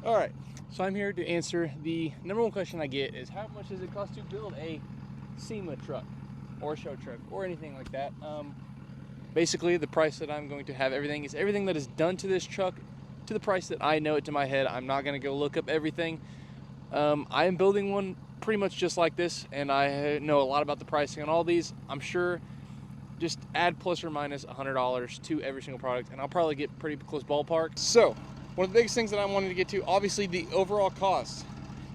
All right, so I'm here to answer the number one question I get is how much does it cost to build a SEMA truck or a show truck or anything like that. Basically, the price that I'm going to have everything is everything that is done to this truck to the price that I know it to my head. I'm not going to go look up everything. I am building one pretty much just like this, and I know a lot about the pricing on all these. I'm sure just add plus or minus $100 to every single product, and I'll probably get pretty close ballpark. So one of the biggest things that I wanted to get to, obviously the overall cost.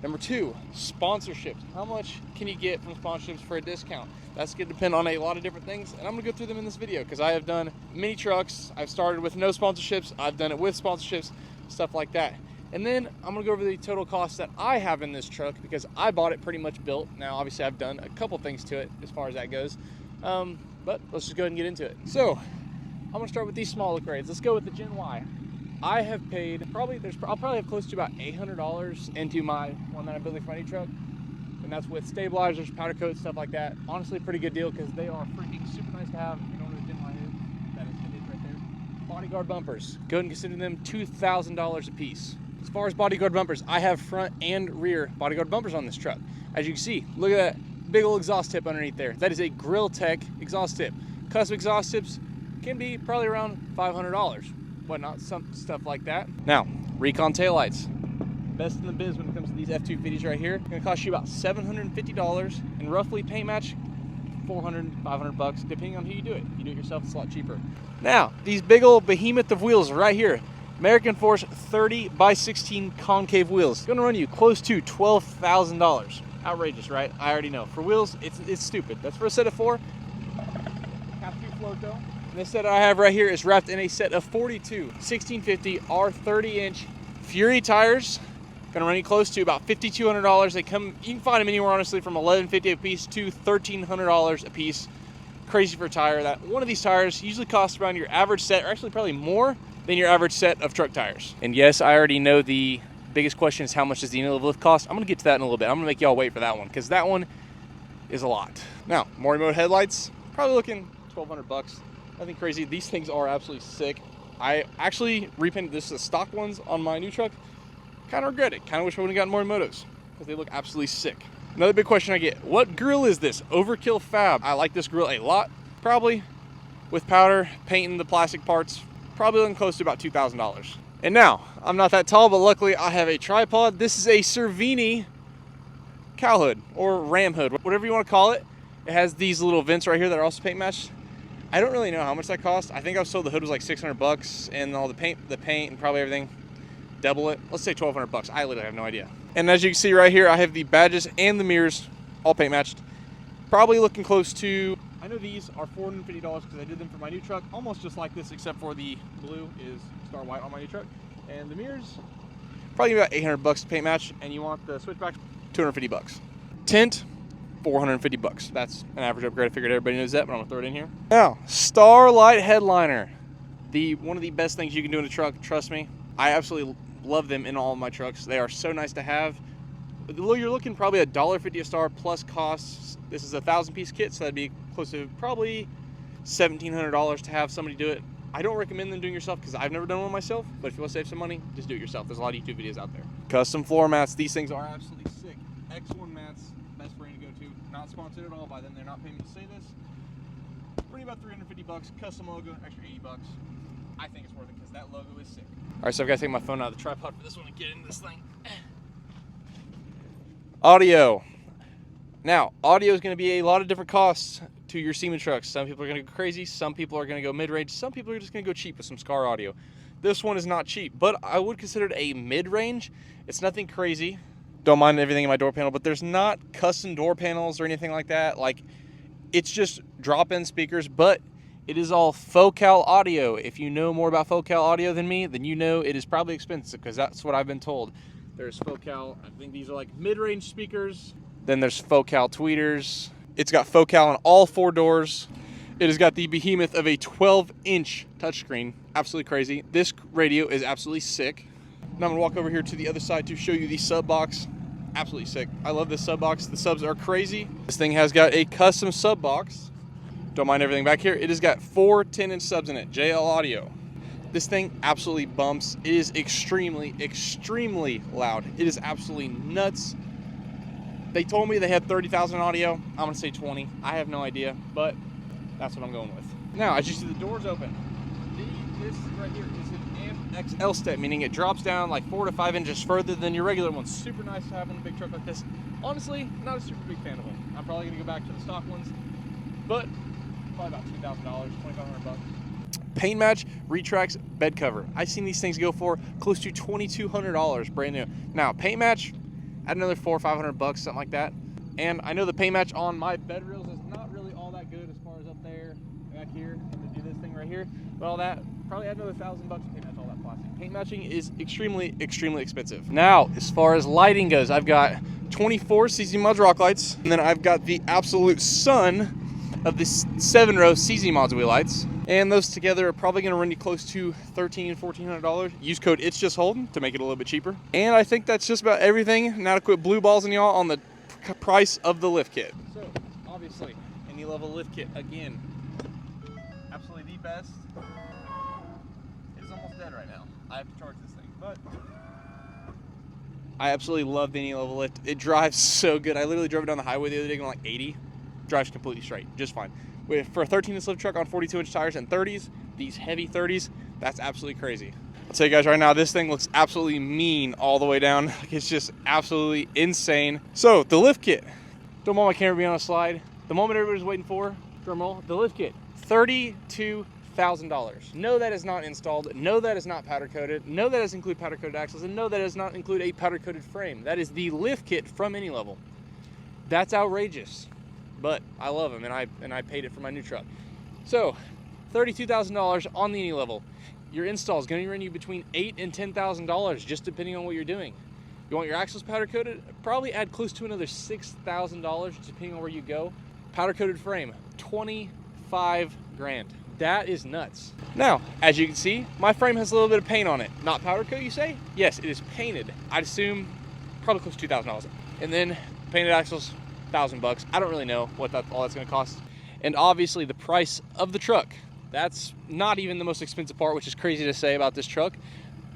Number two, sponsorships. How much can you get from sponsorships for a discount? That's going to depend on a lot of different things, and I'm going to go through them in this video because I have done many trucks. I've started with no sponsorships. I've done it with sponsorships, stuff like that. And then I'm going to go over the total cost that I have in this truck because I bought it pretty much built. Now, obviously, I've done a couple things to it as far as that goes, but let's just go ahead and get into it. So I'm going to start with these small upgrades. Let's go with the Gen Y. I have paid I'll probably have close to about $800 into my one that I'm building for my new truck, and that's with stabilizers, powder coats, stuff like that. Honestly, pretty good deal because they are freaking super nice to have. You know what a Gen Y is? That is it right there. Bodyguard bumpers. Go ahead and consider them $2,000 a piece. As far as bodyguard bumpers, I have front and rear bodyguard bumpers on this truck. As you can see, look at that big old exhaust tip underneath there. That is a Grill Tech exhaust tip. Custom exhaust tips can be probably around $500. Whatnot, some stuff like that. Now, Recon taillights. Best in the biz when it comes to these F-250s right here. Gonna cost you about $750 and roughly paint match $400, $500, depending on who you do it. If you do it yourself, it's a lot cheaper. Now, these big old behemoth of wheels right here. American Force 30x16 concave wheels. Gonna run you close to $12,000. Outrageous, right? I already know. For wheels, it's stupid. That's for a set of 4. Have to float though. This set I have right here is wrapped in a set of 42 1650 R 30-inch Fury tires. Gonna run you close to about $5,200. They come, you can find them anywhere honestly from $1,150 a piece to $1,300 a piece. Crazy for a tire. That one of these tires usually costs around your average set, or actually probably more than your average set of truck tires. And yes, I already know the biggest question is how much does the unit of lift cost. I'm gonna get to that in a little bit. I'm gonna make y'all wait for that one because that one is a lot. Now, Morning Mode headlights, probably looking $1,200. Nothing crazy. These things are absolutely sick. I actually repainted this as stock ones on my new truck. Kind of regret it. Kind of wish I would have gotten more motos because they look absolutely sick. Another big question I get, what grill is this? Overkill Fab. I like this grill a lot. Probably with powder, painting the plastic parts, probably looking close to about $2,000. And now, I'm not that tall, but luckily I have a tripod. This is a Cervini cow hood or ram hood, whatever you want to call it. It has these little vents right here that are also paint matched. I don't really know how much that cost. I think I was told the hood was like $600 and all the paint and probably everything, double it. Let's say $1,200. I literally have no idea. And as you can see right here, I have the badges and the mirrors all paint matched. Probably looking close to, I know these are $450 because I did them for my new truck, almost just like this, except for the blue is Star White on my new truck. And the mirrors, probably about $800 to paint match. And you want the switchbacks, $250. Tint, $450. That's an average upgrade. I figured everybody knows that, but I'm gonna throw it in here. Now, Starlight headliner. One of the best things you can do in a truck, trust me. I absolutely love them in all of my trucks. They are so nice to have. You're looking probably $1.50 a star plus costs. This is a 1,000-piece kit, so that'd be close to probably $1,700 to have somebody do it. I don't recommend them doing it yourself because I've never done one myself, but if you want to save some money, just do it yourself. There's a lot of YouTube videos out there. Custom floor mats. These things are absolutely sick. X1 mats, best brand to go to. Not sponsored at all by them. They're not paying me to say this. Pretty about $350. Custom logo, extra $80. I think it's worth it because that logo is sick. All right, so I've got to take my phone out of the tripod for this one and get into this thing. Audio. Now, audio is going to be a lot of different costs to your SEMA trucks. Some people are going to go crazy. Some people are going to go mid-range. Some people are just going to go cheap with some Scar audio. This one is not cheap, but I would consider it a mid-range. It's nothing crazy. Don't mind everything in my door panel, but there's not custom door panels or anything like that. Like, it's just drop-in speakers, but it is all Focal audio. If you know more about Focal audio than me, then you know it is probably expensive because that's what I've been told. There's Focal, I think these are like mid-range speakers. Then there's Focal tweeters. It's got Focal on all 4 doors. It has got the behemoth of a 12-inch touchscreen. Absolutely crazy. This radio is absolutely sick. Now I'm gonna walk over here to the other side to show you the sub box. Absolutely sick. I love this sub box. The subs are crazy. This thing has got a custom sub box. Don't mind everything back here. It has got 4 10-inch subs in it, JL audio. This thing absolutely bumps. It is extremely, extremely loud. It is absolutely nuts. They told me they had 30,000 audio. I'm gonna say 20. I have no idea, but that's what I'm going with. Now, as you see, the doors open. This right here is an AMP XL step, meaning it drops down like 4 to 5 inches further than your regular one. Super nice to have in a big truck like this. Honestly, not a super big fan of them. I'm probably gonna go back to the stock ones, but probably about $2,000, $2,500 bucks. Paint match, retracts, bed cover. I've seen these things go for close to $2,200 brand new. Now, paint match, add another $400 or $500 something like that. And I know the paint match on my bed reels is not really all that good as far as up there, back here, to do this thing right here. But all that, probably add another $1,000 to paint match all that plastic. Paint matching is extremely, extremely expensive. Now, as far as lighting goes, I've got 24 CZ Mods rock lights, and then I've got the absolute sun of this 7-row CZ Mods wheel lights. And those together are probably going to run you close to $1,300 or $1,400. Use code It's Just Holding to make it a little bit cheaper. And I think that's just about everything. Now to quit blue balls on y'all on the price of the lift kit. So obviously, any level lift kit, again, absolutely the best. It's almost dead right now. I have to charge this thing, but I absolutely love the any level lift. It drives so good. I literally drove it down the highway the other day going like 80. Drives completely straight, just fine. For a 13-inch lift truck on 42-inch tires and 30s, these heavy 30s, that's absolutely crazy. I'll tell you guys right now, this thing looks absolutely mean all the way down. It's just absolutely insane. So, the lift kit. Don't want my camera being on a slide. The moment everybody's waiting for, drum roll, the lift kit, $32,000. No, that is not installed. No, that is not powder coated. No, that does include powder coated axles. And no, that does not include a powder coated frame. That is the lift kit from any level. That's outrageous. But I love them, and I paid it for my new truck. So, $32,000 on the any level. Your install is going to run you between $8,000 and $10,000, just depending on what you're doing. You want your axles powder coated? Probably add close to another $6,000, depending on where you go. Powder coated frame, 25 grand. That is nuts. Now, as you can see, my frame has a little bit of paint on it. Not powder coat, you say? Yes, it is painted. I'd assume probably close to $2,000. And then painted axles, $1,000. I don't really know what all that's going to cost. And obviously the price of the truck, that's not even the most expensive part, which is crazy to say about this truck.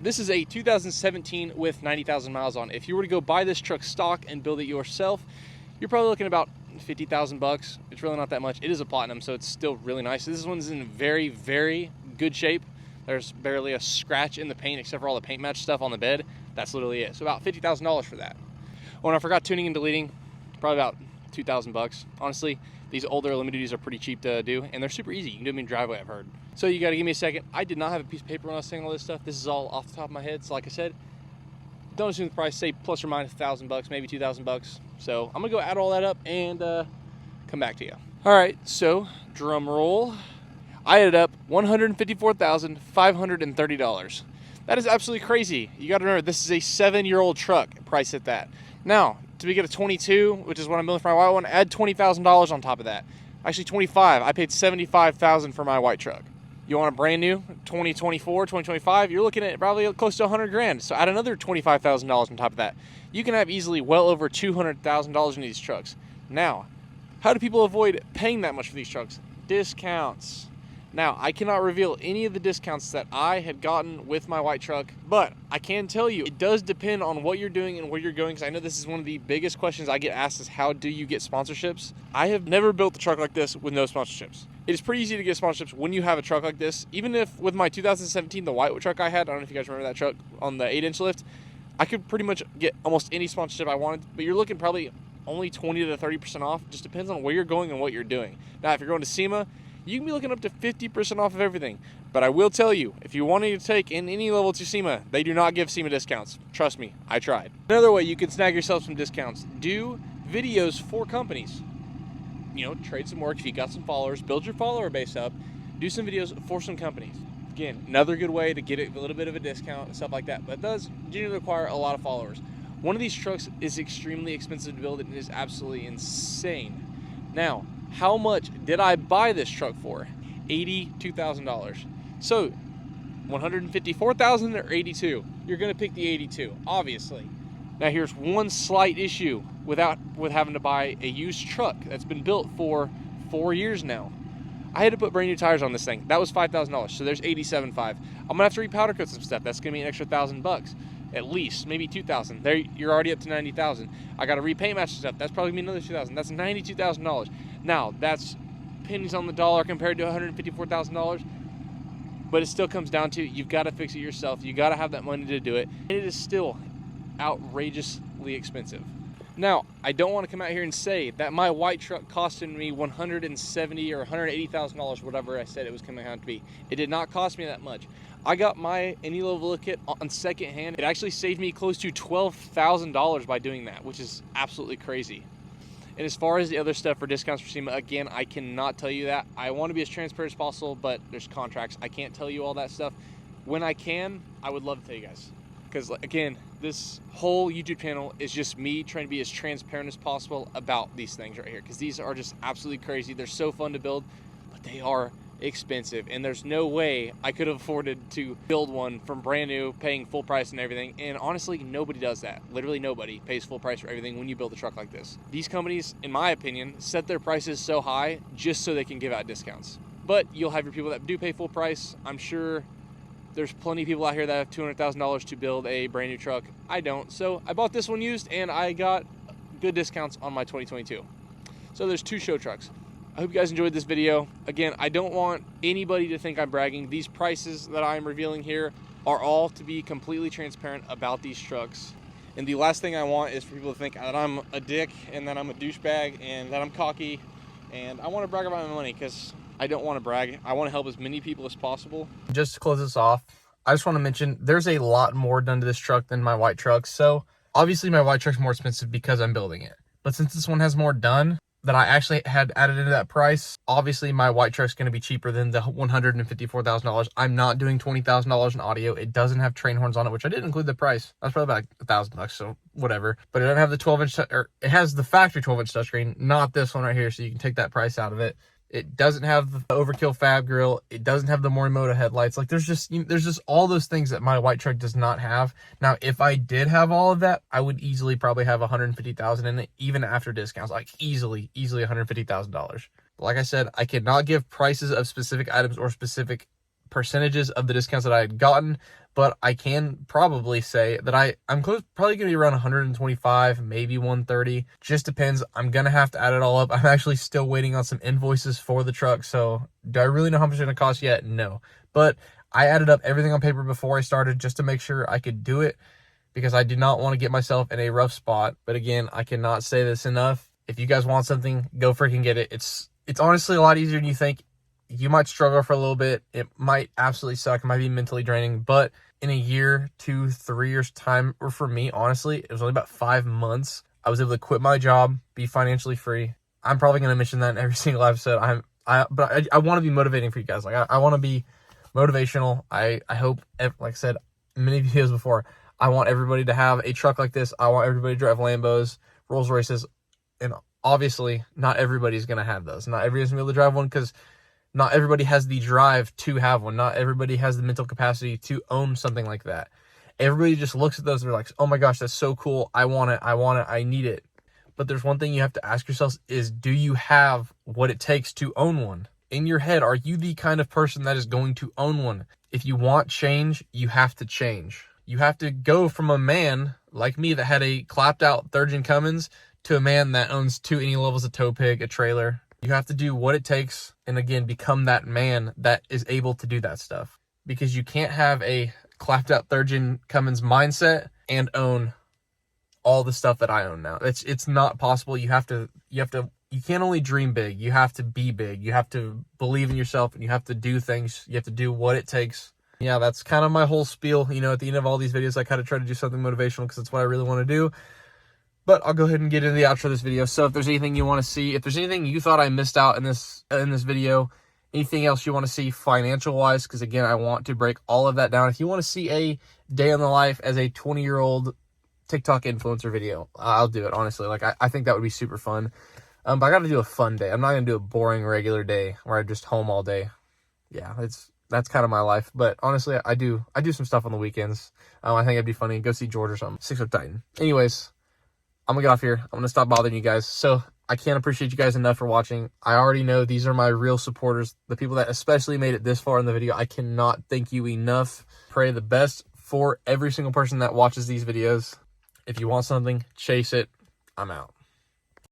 This is a 2017 with 90,000 miles on it. If you were to go buy this truck stock and build it yourself, you're probably looking about 50,000 bucks. It's really not that much. It is a platinum, so it's still really nice. This one's in very, very good shape. There's barely a scratch in the paint except for all the paint match stuff on the bed. That's literally it. So about $50,000 for that. Oh, and I forgot tuning and deleting. Probably about 2,000 bucks. Honestly, these older limited duties are pretty cheap to do, and they're super easy. You can do them in your driveway, I've heard. So you gotta give me a second. I did not have a piece of paper when I was saying all this stuff. This is all off the top of my head. So like I said, don't assume the price, say plus or minus 1,000 bucks, maybe 2,000 bucks. So I'm gonna go add all that up and come back to you. All right, so drum roll. I added up $154,530. That is absolutely crazy. You gotta remember, this is a 7-year-old truck, price at that. Now, to get a 22, which is what I'm building for my white one, add $20,000 on top of that. Actually, 25. I paid $75,000 for my white truck. You want a brand new 2024, 2025, you're looking at probably close to 100 grand. So add another $25,000 on top of that. You can have easily well over $200,000 in these trucks. Now, how do people avoid paying that much for these trucks? Discounts. Now, I cannot reveal any of the discounts that I had gotten with my white truck, but I can tell you it does depend on what you're doing and where you're going, because I know this is one of the biggest questions I get asked is how do you get sponsorships? I have never built a truck like this with no sponsorships. It is pretty easy to get sponsorships when you have a truck like this. Even if with my 2017, the white truck I had, I don't know if you guys remember that truck on the 8-inch lift, I could pretty much get almost any sponsorship I wanted, but you're looking probably only 20 to 30% off. Just depends on where you're going and what you're doing. Now, if you're going to SEMA, you can be looking up to 50% off of everything. But I will tell you, if you wanted to take in any level to SEMA, they do not give SEMA discounts. Trust me, I tried. Another way you can snag yourself some discounts, do videos for companies. You know, trade some work. If you got some followers, build your follower base up, do some videos for some companies. Again, another good way to get a little bit of a discount and stuff like that, but it does generally require a lot of followers. One of these trucks is extremely expensive to build, and it is absolutely insane. Now, how much did I buy this truck for? $82,000. So, $154,000 or $82,000? You're gonna pick the $82,000, obviously. Now, here's one slight issue with having to buy a used truck that's been built for 4 years now. I had to put brand new tires on this thing. That was $5,000. So there's $87,500. I'm gonna have to repowder coat some stuff. That's gonna be an extra $1,000 at least, maybe $2,000. There, you're already up to $90,000. I got to repaint match stuff. That's probably gonna be another $2,000. That's $92,000. Now that's pennies on the dollar compared to $154,000. But it still comes down to you've got to fix it yourself. You got to have that money to do it. And it is still outrageously expensive. Now, I don't want to come out here and say that my white truck costed me $170,000 or $180,000, whatever I said it was coming out to be. It did not cost me that much. I got my any level kit on second hand. It actually saved me close to $12,000 by doing that, which is absolutely crazy. And as far as the other stuff for discounts for SEMA, again, I cannot tell you that. I want to be as transparent as possible, but there's contracts. I can't tell you all that stuff. When I can, I would love to tell you guys. Because again, this whole YouTube channel is just me trying to be as transparent as possible about these things right here. Because these are just absolutely crazy. They're so fun to build, but they are expensive. And there's no way I could have afforded to build one from brand new, paying full price and everything. And honestly, nobody does that. Literally nobody pays full price for everything when you build a truck like this. These companies, in my opinion, set their prices so high just so they can give out discounts. But you'll have your people that do pay full price. I'm sure there's plenty of people out here that have $200,000 to build a brand new truck. I don't. So I bought this one used and I got good discounts on my 2022. So there's two show trucks. I hope you guys enjoyed this video. Again, I don't want anybody to think I'm bragging. These prices that I'm revealing here are all to be completely transparent about these trucks. And the last thing I want is for people to think that I'm a dick and that I'm a douchebag and that I'm cocky. And I want to brag about my money because I don't want to brag. I want to help as many people as possible. Just to close this off, I just want to mention there's a lot more done to this truck than my white truck. So obviously my white truck's more expensive because I'm building it. But since this one has more done that I actually had added into that price, obviously my white truck's going to be cheaper than the $154,000. I'm not doing $20,000 in audio. It doesn't have train horns on it, which I didn't include the price. That's probably about $1,000, so whatever. But it doesn't have the 12-inch, or it has the factory 12-inch touchscreen, not this one right here, so you can take that price out of it. It doesn't have the overkill fab grill. It doesn't have the Morimoto headlights. Like there's just all those things that my white truck does not have. Now, if I did have all of that, I would easily probably have $150,000 in it, even after discounts, like easily $150,000. But like I said, I cannot give prices of specific items or specific percentages of the discounts that I had gotten, but I can probably say that I'm probably going to be around 125, maybe 130. Just depends. I'm going to have to add it all up. I'm actually still waiting on some invoices for the truck. So do I really know how much it's going to cost yet? No. But I added up everything on paper before I started just to make sure I could do it because I did not want to get myself in a rough spot. But again, I cannot say this enough. If you guys want something, go freaking get it. It's honestly a lot easier than you think. You might struggle for a little bit. It might absolutely suck. It might be mentally draining. But in a year, 2, 3 years time, or for me, honestly, it was only about 5 months. I was able to quit my job, be financially free. I'm probably going to mention that in every single episode. But I want to be motivating for you guys. Like I want to be motivational. I hope, like I said, many videos before, I want everybody to have a truck like this. I want everybody to drive Lambos, Rolls Royces. And obviously, not everybody's going to have those. Not everybody's going to be able to drive one because not everybody has the drive to have one. Not everybody has the mental capacity to own something like that. Everybody just looks at those and they're like, oh my gosh, that's so cool. I want it. I need it. But there's one thing you have to ask yourselves is, do you have what it takes to own one? In your head, are you the kind of person that is going to own one? If you want change, you have to change. You have to go from a man like me that had a clapped out 3rd-gen Cummins to a man that owns 2 any levels of tow pig, a trailer. You have to do what it takes and again, become that man that is able to do that stuff. Because you can't have a clapped out 3rd-gen Cummins mindset and own all the stuff that I own now. It's not possible. You can't only dream big. You have to be big. You have to believe in yourself and you have to do things. You have to do what it takes. Yeah, that's kind of my whole spiel. You know, at the end of all these videos, I kind of try to do something motivational because that's what I really want to do. But I'll go ahead and get into the outro of this video. So if there's anything you want to see, if there's anything you thought I missed out in this video, anything else you want to see financial-wise, because again, I want to break all of that down. If you want to see a day in the life as a 20-year-old TikTok influencer video, I'll do it, honestly. Like, I think that would be super fun. But I got to do a fun day. I'm not going to do a boring, regular day where I'm just home all day. Yeah, that's kind of my life. But honestly, I do some stuff on the weekends. I think it'd be funny. Go see George or something. 6 Titan. Anyways, I'm going to get off here. I'm going to stop bothering you guys. So I can't appreciate you guys enough for watching. I already know these are my real supporters, the people that especially made it this far in the video. I cannot thank you enough. Pray the best for every single person that watches these videos. If you want something, chase it. I'm out.